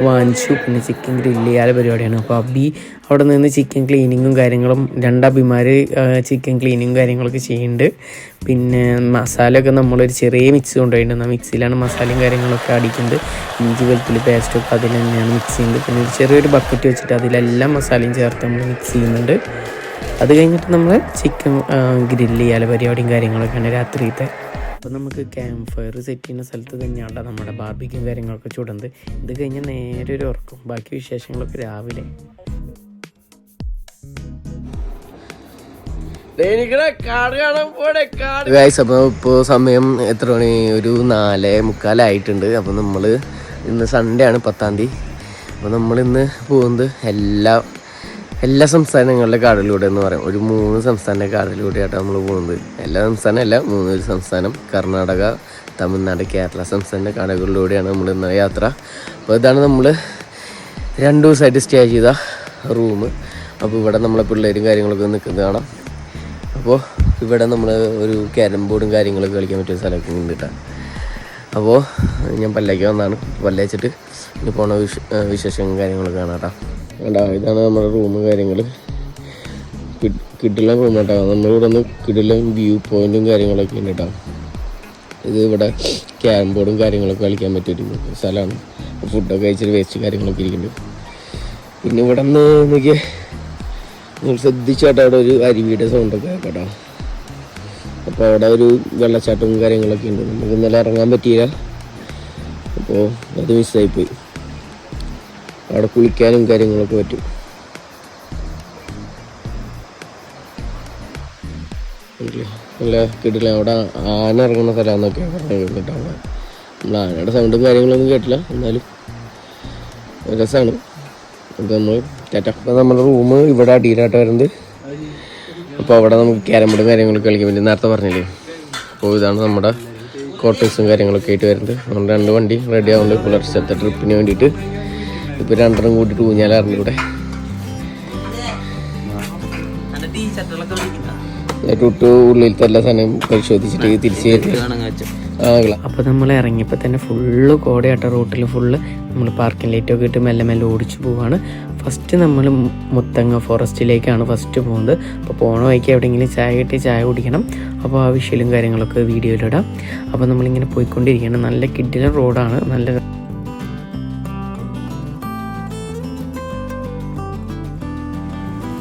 വാങ്ങിച്ചു, പിന്നെ ചിക്കൻ ഗ്രില്ല് ചെയ്യാനുള്ള പരിപാടിയാണ്. അപ്പോൾ അബി അവിടെ നിന്ന് ചിക്കൻ ക്ലീനിങ്ങും കാര്യങ്ങളും, രണ്ടബിമാർ ചിക്കൻ ക്ലീനിങ്ങും കാര്യങ്ങളൊക്കെ ചെയ്യുന്നുണ്ട്. പിന്നെ മസാലയൊക്കെ നമ്മളൊരു ചെറിയ മിക്സ് കൊണ്ടുപോയിട്ടുണ്ട്. ആ മിക്സിയിലാണ് മസാലയും കാര്യങ്ങളൊക്കെ അടിക്കുന്നത്. ഇഞ്ചി വെളുത്തുള്ളി പേസ്റ്റൊക്കെ അതിൽ തന്നെയാണ് മിക്സ് ചെയ്യുന്നത്. പിന്നെ ഒരു ചെറിയൊരു ബക്കറ്റ് വെച്ചിട്ട് അതിലെല്ലാം മസാലയും ചേർത്ത് നമ്മൾ മിക്സ് ചെയ്യുന്നുണ്ട്. അത് കഴിഞ്ഞിട്ട് നമ്മൾ ചിക്കൻ ഗ്രില്ല് ചെയ്യാനുള്ള പരിപാടിയും കാര്യങ്ങളൊക്കെയാണ് രാത്രിയിലത്തെ. അപ്പോൾ നമുക്ക് ക്യാമ്പ് ഫയർ സെറ്റ് ചെയ്യുന്ന സ്ഥലത്ത് തന്നെയാണ് നമ്മുടെ ബാർബിക്യും കാര്യങ്ങളൊക്കെ ചുടുന്നത്. ഇത് കഴിഞ്ഞ് നേരെ ഒരു ഉറക്കും. ബാക്കി വിശേഷങ്ങളൊക്കെ രാവിലെ. അപ്പോൾ ഇപ്പോൾ സമയം എത്ര മണി, ഒരു 4:45 അപ്പോൾ നമ്മൾ ഇന്ന് സൺഡേ ആണ്, 10-ാം തീയതി. അപ്പോൾ നമ്മളിന്ന് പോകുന്നത് എല്ലാ സംസ്ഥാനങ്ങളിലെ കാടിലൂടെ എന്ന് പറയും. ഒരു 3 സംസ്ഥാന കാടിലൂടെയായിട്ടാണ് നമ്മൾ പോകുന്നത്. എല്ലാ സംസ്ഥാനം അല്ല, 3 സംസ്ഥാനം, കർണാടക, തമിഴ്നാട്, കേരള സംസ്ഥാന കാടുകളിലൂടെയാണ് നമ്മൾ ഇന്ന് യാത്ര. അപ്പോൾ ഇതാണ് നമ്മൾ 2 ദിവസമായിട്ട് സ്റ്റേ ചെയ്ത റൂം. അപ്പോൾ ഇവിടെ നമ്മളെ പിള്ളേരും കാര്യങ്ങളൊക്കെ നിൽക്കുന്നത് കാണാം. അപ്പോൾ ഇവിടെ നമ്മൾ ഒരു ക്യാരം ബോർഡും കാര്യങ്ങളൊക്കെ കളിക്കാൻ പറ്റിയ സ്ഥലമൊക്കെ ഉണ്ട് കേട്ടോ. അപ്പോൾ ഞാൻ പല്ലേക്ക് വന്നതാണ്, പല്ലേച്ചിട്ട് ഇനി പോണ വിശേഷങ്ങളും കാര്യങ്ങളൊക്കെ കാണാം കേട്ടോ. കേട്ടോ, ഇതാണ് നമ്മുടെ റൂം കാര്യങ്ങൾ. കിടിലൻ റൂം കേട്ടോ. നമ്മളിവിടെ നിന്ന് കിടിലൻ വ്യൂ പോയിൻറ്റും കാര്യങ്ങളൊക്കെ ഉണ്ട് കേട്ടോ. ഇത് ഇവിടെ ക്യാരം ബോർഡും കാര്യങ്ങളൊക്കെ കളിക്കാൻ പറ്റിയൊരു സ്ഥലമാണ്. ഫുഡൊക്കെ കഴിച്ചിട്ട് വേസ്റ്റ് കാര്യങ്ങളൊക്കെ ഇരിക്കുന്നുണ്ട്. പിന്നെ ഇവിടെ നിന്ന് നോക്കിയാൽ നിങ്ങൾ ശ്രദ്ധിച്ചാട്ടോ, അവിടെ ഒരു അരുവിയുടെ സൗണ്ടൊക്കെ കേട്ടോ. അപ്പോൾ അവിടെ ഒരു വെള്ളച്ചാട്ടവും കാര്യങ്ങളൊക്കെ ഉണ്ട്. നമുക്ക് ഇന്നലെ ഇറങ്ങാൻ പറ്റിയില്ല, അപ്പോൾ അത് മിസ്സായിപ്പോയി. അവിടെ കുളിക്കാനും കാര്യങ്ങളൊക്കെ പറ്റും. നല്ല കിട്ടില്ല. അവിടെ ആന ഇറങ്ങുന്ന സ്ഥലമാണെന്നൊക്കെ പറഞ്ഞിട്ട് അവിടെ നമ്മൾ ആനയുടെ സൗണ്ടും കാര്യങ്ങളൊന്നും കേട്ടില്ല, എന്നാലും രസമാണ്. അപ്പോൾ നമ്മൾ അപ്പോൾ നമ്മുടെ റൂം ഇവിടെ അടിയിലായിട്ട് വരുന്നത്. അപ്പോൾ അവിടെ നമുക്ക് ക്യാരം ബോർഡും കാര്യങ്ങളൊക്കെ കളിക്കാൻ പറ്റും, നേരത്തെ പറഞ്ഞില്ലേ. അപ്പോൾ ഇതാണ് നമ്മുടെ ക്വാർട്ടേഴ്സും കാര്യങ്ങളൊക്കെ ആയിട്ട് വരുന്നത്. നമ്മൾ 2 വണ്ടി റെഡി ആവുന്നുണ്ട് പുലർച്ചത്തെ ട്രിപ്പിന് വേണ്ടിയിട്ട്. ഇപ്പോൾ 2 കൂട്ടിയിട്ട് ഊഞ്ഞാലാറുണ്ട് ഇവിടെ. തൊട്ട് ഉള്ളിലത്തെ എല്ലാ സാധനവും പരിശോധിച്ചിട്ട് തിരിച്ച് അപ്പോൾ നമ്മൾ ഇറങ്ങിയപ്പോൾ തന്നെ ഫുള്ള് കോടയാട്ട. റൂട്ടിൽ ഫുള്ള് നമ്മൾ പാർക്കിംഗ് ലൈറ്റൊക്കെ ഇട്ട് മെല്ലെ മെല്ലെ ഓടിച്ചു പോവാണ്. ഫസ്റ്റ് നമ്മൾ മുത്തങ്ങ ഫോറസ്റ്റിലേക്കാണ് ഫസ്റ്റ് പോകുന്നത്. അപ്പോൾ പോണ വഴിക്ക് എവിടെയെങ്കിലും ചായ കിട്ടി ചായ കുടിക്കണം. അപ്പോൾ ആ വിഷ്വലും കാര്യങ്ങളൊക്കെ വീഡിയോയിലിടാം. അപ്പോൾ നമ്മളിങ്ങനെ പോയിക്കൊണ്ടിരിക്കുകയാണ്. നല്ല കിഡിലെ റോഡാണ്, നല്ല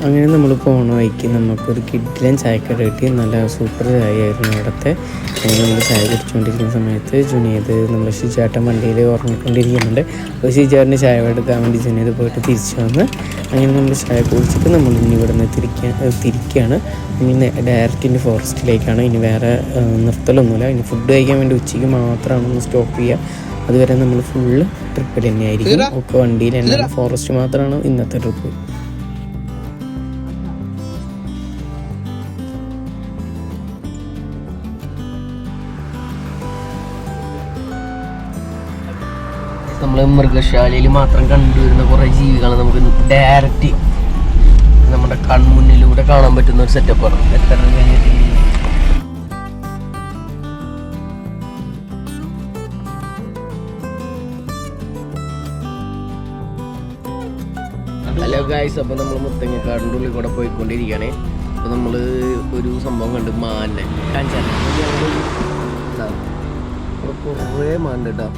അങ്ങനെ നമ്മൾ പോണ വഴിക്ക് നമുക്കൊരു കിഡിലൻ ചായക്കട കിട്ടി. നല്ല സൂപ്പർ ചായ ആയിരുന്നു അവിടുത്തെ. അങ്ങനെ നമ്മൾ ചായ കുടിച്ചുകൊണ്ടിരിക്കുന്ന സമയത്ത് ജുനേദ് നമ്മൾ ഷിജാട്ടൻ വണ്ടിയിൽ ഉറങ്ങിക്കൊണ്ടിരിക്കുന്നുണ്ട്. അപ്പോൾ ഷിജാറിന് ചായ എടുക്കാൻ വേണ്ടി ജുനേദ് പോയിട്ട് തിരിച്ചു വന്ന് അങ്ങനെ നമ്മൾ ചായ കുടിച്ചിട്ട് നമ്മൾ ഇനി ഇവിടെ നിന്ന് തിരിക്കുകയാണ്. ഇനി ഡയറക്റ്റ് ഇനി ഫോറസ്റ്റിലേക്കാണ്. ഇനി വേറെ നിർത്തലൊന്നുമില്ല. ഇനി ഫുഡ് കഴിക്കാൻ വേണ്ടി ഉച്ചയ്ക്ക് മാത്രമാണ് ഒന്ന് സ്റ്റോപ്പ് ചെയ്യുക. അതുവരെ നമ്മൾ ഫുള്ള് ട്രിപ്പിൽ തന്നെയായിരിക്കും. ഒക്കെ വണ്ടിയിൽ തന്നെ. ഫോറസ്റ്റ് മാത്രമാണ് ഇന്നത്തെ ട്രിപ്പ്. നമ്മൾ മൃഗശാലയിൽ മാത്രം കണ്ടുവരുന്ന കുറേ ജീവികളെ നമുക്ക് ഡയറക്റ്റ് നമ്മുടെ കൺമുന്നിലൂടെ കാണാൻ പറ്റുന്ന ഒരു സെറ്റപ്പാണ്. എത്ര ഹലോ ഗായ്സ്, അപ്പോൾ നമ്മൾ മുത്തങ്ങക്കാടിൻ്റെ ഉള്ളിൽ കൂടെ പോയിക്കൊണ്ടിരിക്കുകയാണ്. അപ്പോൾ നമ്മൾ ഒരു സംഭവം കണ്ട് മാനെ കാണിച്ചാൽ കുറേ മാനുണ്ട് കേട്ടോ.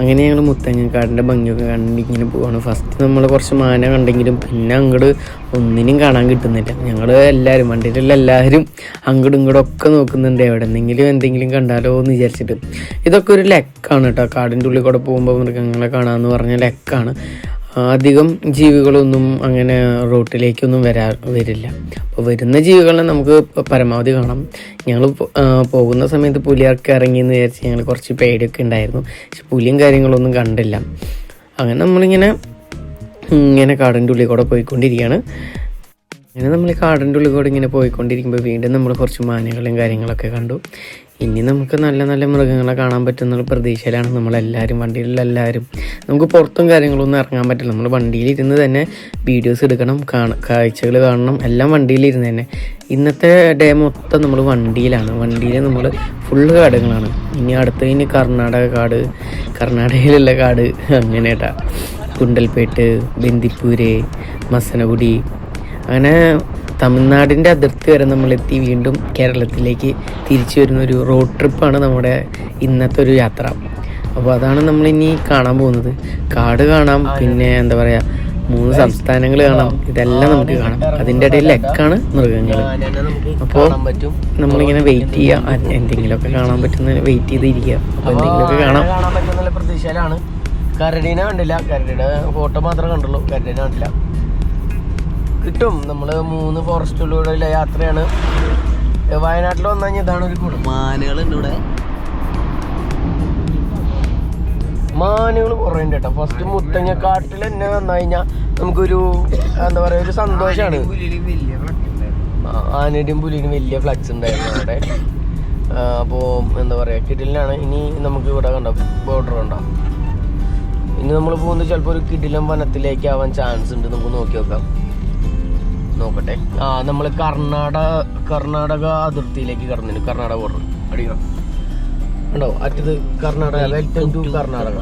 അങ്ങനെ ഞങ്ങൾ മുത്തങ്ങക്കാടിൻ്റെ ഭംഗിയൊക്കെ കണ്ട് ഇങ്ങനെ പോവാണ്. ഫസ്റ്റ് നമ്മൾ കുറച്ച് മാന കണ്ടെങ്കിലും പിന്നെ അങ്ങോട്ട് ഒന്നിനും കാണാൻ കിട്ടുന്നില്ല. ഞങ്ങൾ എല്ലാവരും വണ്ടിയിലുള്ള എല്ലാവരും അങ്ങോട്ടും ഇങ്ങോട്ടും ഒക്കെ നോക്കുന്നുണ്ട് എന്തെങ്കിലും കണ്ടാലോ എന്ന് വിചാരിച്ചിട്ട്. ഇതൊക്കെ ഒരു ലെക്കാണ് കേട്ടോ. കാടിൻ്റെ ഉള്ളിൽ കൂടെ പോകുമ്പോൾ മൃഗങ്ങളെ കാണാമെന്ന് പറഞ്ഞ ലെക്കാണ്. അധികം ജീവികളൊന്നും അങ്ങനെ റോട്ടിലേക്കൊന്നും വരില്ല. അപ്പോൾ വരുന്ന ജീവികളെ നമുക്ക് പരമാവധി കാണാം. ഞങ്ങൾ പോകുന്ന സമയത്ത് പുലിയൊക്കെ ഇറങ്ങിയെന്ന് വിചാരിച്ച് ഞങ്ങൾ കുറച്ച് പേടിയൊക്കെ ഉണ്ടായിരുന്നു. പക്ഷെ പുലിയും കാര്യങ്ങളൊന്നും കണ്ടില്ല. അങ്ങനെ നമ്മളിങ്ങനെ കാടിൻ്റെ ഉള്ളിൽ കൂടെ പോയിക്കൊണ്ടിരിക്കുകയാണ്. അങ്ങനെ നമ്മൾ കാടിൻ്റെ ഉള്ളിൽ കൂടെ ഇങ്ങനെ പോയിക്കൊണ്ടിരിക്കുമ്പോൾ വീണ്ടും നമ്മൾ കുറച്ച് മാനുകളും കാര്യങ്ങളൊക്കെ കണ്ടു. ഇനി നമുക്ക് നല്ല നല്ല മൃഗങ്ങളെ കാണാൻ പറ്റുന്ന പ്രതീക്ഷയിലാണ് നമ്മളെല്ലാവരും, വണ്ടിയിലുള്ള എല്ലാവരും. നമുക്ക് പുറത്തും കാര്യങ്ങളൊന്നും ഇറങ്ങാൻ പറ്റില്ല. നമ്മൾ വണ്ടിയിലിരുന്ന് തന്നെ വീഡിയോസ് എടുക്കണം, കാഴ്ചകൾ കാണണം, എല്ലാം വണ്ടിയിലിരുന്ന് തന്നെ. ഇന്നത്തെ ഡേ മൊത്തം നമ്മൾ വണ്ടിയിൽ നമ്മൾ ഫുള്ള് കാടുകളാണ്. ഇനി അടുത്തതിന് കർണാടകയിലുള്ള കാട് അങ്ങനെ കേട്ടാ. ഗുണ്ടൽപേട്ട്, ബന്ദിപ്പൂര്, മസനഗുഡി, അങ്ങനെ തമിഴ്നാടിൻ്റെ അതിർത്തി വരെ നമ്മളെത്തി വീണ്ടും കേരളത്തിലേക്ക് തിരിച്ചു വരുന്നൊരു റോഡ് ട്രിപ്പാണ് നമ്മുടെ ഇന്നത്തെ ഒരു യാത്ര. അപ്പോൾ അതാണ് നമ്മളിനി കാണാൻ പോകുന്നത്. കാട് കാണാം, പിന്നെ എന്താ പറയുക 3 സംസ്ഥാനങ്ങൾ കാണാം. ഇതെല്ലാം നമുക്ക് കാണാം. അതിൻ്റെ ഇടയിൽ ലെക്കാണ് മൃഗങ്ങൾ. അപ്പോൾ നമ്മളിങ്ങനെ വെയിറ്റ് ചെയ്യുക, എന്തെങ്കിലുമൊക്കെ കാണാൻ പറ്റുന്ന വെയിറ്റ് ചെയ്തിരിക്കുക. അപ്പോൾ എന്തെങ്കിലുമൊക്കെ കാണാൻ പറ്റുന്ന പ്രതീക്ഷയിലാണ്. കരടീനെ കണ്ടില്ല, കരടിയുടെ ഫോട്ടോ മാത്രമേ കണ്ടുള്ളൂ, കരടീനെ കണ്ടില്ല. കിട്ടും. നമ്മൾ 3 ഫോറസ്റ്റിലൂടെ യാത്രയാണ്. വയനാട്ടിൽ വന്നു കഴിഞ്ഞാൽ ഇതാണ് ഒരു കൂടെ മാനുകളുണ്ട്. ഇവിടെ മാനുകൾ കുറേ ഉണ്ട് കേട്ടോ. ഫസ്റ്റ് മുത്തങ്ങക്കാട്ടിൽ തന്നെ വന്നു കഴിഞ്ഞാൽ നമുക്കൊരു എന്താ പറയുക, ഒരു സന്തോഷമാണ്. ആനയുടെയും പുലിയുടെയും വലിയ ഫ്ലക്സ് ഉണ്ടായിരുന്നു അവിടെ. അപ്പോൾ എന്താ പറയുക, കിടിലിനാണ്. ഇനി നമുക്ക് ഇവിടെ കണ്ടോ ബോർഡർ കണ്ടോ. ഇനി നമ്മൾ പോകുന്നത് ചിലപ്പോൾ ഒരു കിടിലം വനത്തിലേക്ക് ആവാൻ ചാൻസ് ഉണ്ട്. നമുക്ക് നോക്കട്ടെ. നമ്മൾ കർണാടക അതിർത്തിയിലേക്ക് കടന്നു. കർണാടക ബോർഡർ അടിക്കണം ഉണ്ടോ അറ്റത് കർണാടക. Welcome to Karnataka.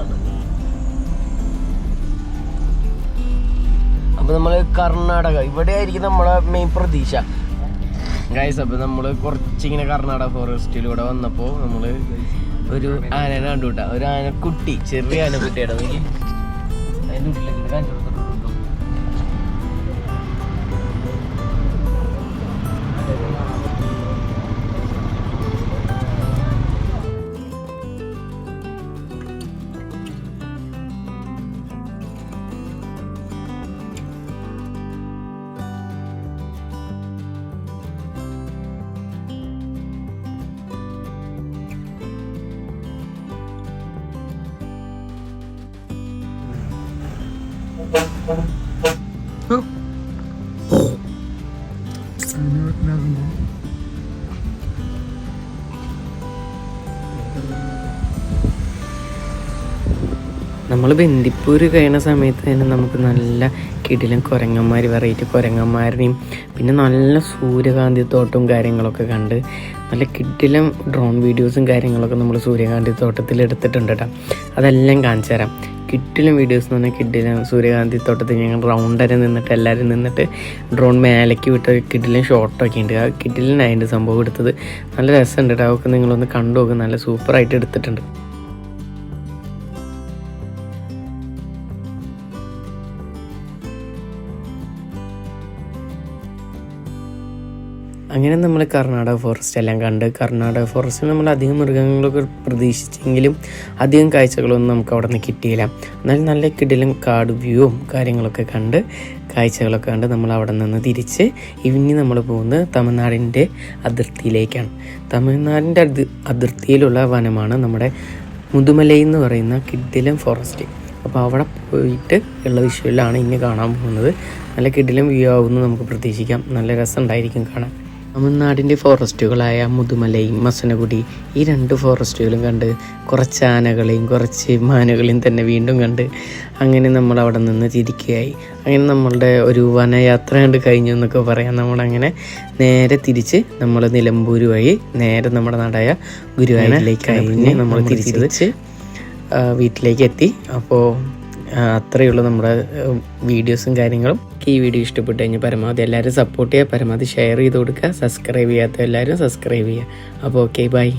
അപ്പൊ നമ്മള് കർണാടക ഇവിടെ ആയിരിക്കും നമ്മളെ മെയിൻ പ്രതീക്ഷ ഗൈസ്. അപ്പൊ നമ്മള് കുറച്ചിങ്ങനെ കർണാടക ഫോറസ്റ്റിലൂടെ വന്നപ്പോ നമ്മള് ഒരു ആനനെ കണ്ടുവിട്ടാ. ഒരു ആനക്കുട്ടി, ചെറിയ ആനക്കുട്ടിയാണ്. അതിന്റെ ഉള്ളിലേക്ക് കാണിച്ചു. നമ്മൾ ബന്ദിപ്പൂര് കഴിയുന്ന സമയത്ത് തന്നെ നമുക്ക് നല്ല കിടിലൻ കുരങ്ങന്മാർ, വെറൈറ്റി കുരങ്ങന്മാരുടെയും പിന്നെ നല്ല സൂര്യകാന്തി തോട്ടവും കാര്യങ്ങളൊക്കെ കണ്ട് നല്ല കിടിലൻ ഡ്രോൺ വീഡിയോസും കാര്യങ്ങളൊക്കെ നമ്മൾ സൂര്യകാന്തി തോട്ടത്തിൽ എടുത്തിട്ടുണ്ട് കേട്ടോ. അതെല്ലാം കാണിച്ചു തരാം. കിടിലൻ വീഡിയോസ് എന്ന് പറഞ്ഞാൽ കിടിലൻ സൂര്യകാന്തി തോട്ടത്തിൽ ഞങ്ങൾ റൗണ്ടരെ നിന്നിട്ട് എല്ലാവരും നിന്നിട്ട് ഡ്രോൺ മേലേക്ക് വിട്ട കിടിലൻ ഷോട്ടൊക്കെ ഉണ്ട്. ആ കിടിലനായിട്ട് സംഭവം എടുത്തത് നല്ല രസമുണ്ട് കേട്ടോ. അതൊക്കെ നിങ്ങളൊന്ന് കണ്ടു നോക്കും. നല്ല സൂപ്പറായിട്ട് എടുത്തിട്ടുണ്ട്. അങ്ങനെ നമ്മൾ കർണാടക ഫോറസ്റ്റ് എല്ലാം കണ്ട്, കർണാടക ഫോറസ്റ്റിൽ നമ്മൾ അധികം മൃഗങ്ങളൊക്കെ പ്രതീക്ഷിച്ചെങ്കിലും അധികം കാഴ്ചകളൊന്നും നമുക്ക് അവിടെ നിന്ന് കിട്ടിയില്ല. എന്നാലും നല്ല കിടിലും കാട് വ്യൂവും കാര്യങ്ങളൊക്കെ കണ്ട് കാഴ്ചകളൊക്കെ കണ്ട് നമ്മൾ അവിടെ നിന്ന് തിരിച്ച് ഇനി നമ്മൾ പോകുന്നത് തമിഴ്നാടിൻ്റെ അതിർത്തിയിലേക്കാണ്. തമിഴ്നാടിൻ്റെ അതിർത്തിയിലുള്ള വനമാണ് നമ്മുടെ മുതുമലൈ എന്ന് പറയുന്ന കിടിലം ഫോറസ്റ്റ്. അപ്പോൾ അവിടെ പോയിട്ട് ഉള്ള വിഷ്വലാണ് ഇനി കാണാൻ പോകുന്നത്. നല്ല കിടിലം വ്യൂ ആവുമെന്ന് നമുക്ക് പ്രതീക്ഷിക്കാം. നല്ല രസം ഉണ്ടായിരിക്കും കാണാൻ. തമിഴ്നാടിൻ്റെ ഫോറസ്റ്റുകളായ മുതുമലൈ, മസനഗുഡി, ഈ 2 ഫോറസ്റ്റുകളും കണ്ട് കുറച്ച് ആനകളെയും കുറച്ച് മാനുകളെയും തന്നെ വീണ്ടും കണ്ട് അങ്ങനെ നമ്മൾ അവിടെ നിന്ന് തിരിക്കുകയായി. അങ്ങനെ നമ്മളുടെ ഒരു വനയാത്ര കണ്ട് കഴിഞ്ഞു എന്നൊക്കെ പറയാം. നമ്മളങ്ങനെ നേരെ തിരിച്ച് നമ്മൾ നിലമ്പൂർ വഴി നേരെ നമ്മുടെ നാടായ ഗുരുവായൂരിലേക്ക് കഴിഞ്ഞ് നമ്മൾ തിരിച്ച് വീട്ടിലേക്ക് എത്തി. അപ്പോൾ അത്രയേ ഉള്ളൂ നമ്മുടെ വീഡിയോസും കാര്യങ്ങളും. ഈ വീഡിയോ ഇഷ്ടപ്പെട്ട് കഴിഞ്ഞാൽ പരമാവധി എല്ലാവരും സപ്പോർട്ട് ചെയ്യുക, പരമാവധി ഷെയർ ചെയ്ത് കൊടുക്കുക. സബ്സ്ക്രൈബ് ചെയ്യാത്ത എല്ലാവരും സബ്സ്ക്രൈബ് ചെയ്യുക. അപ്പോൾ ഓക്കെ, ബൈ.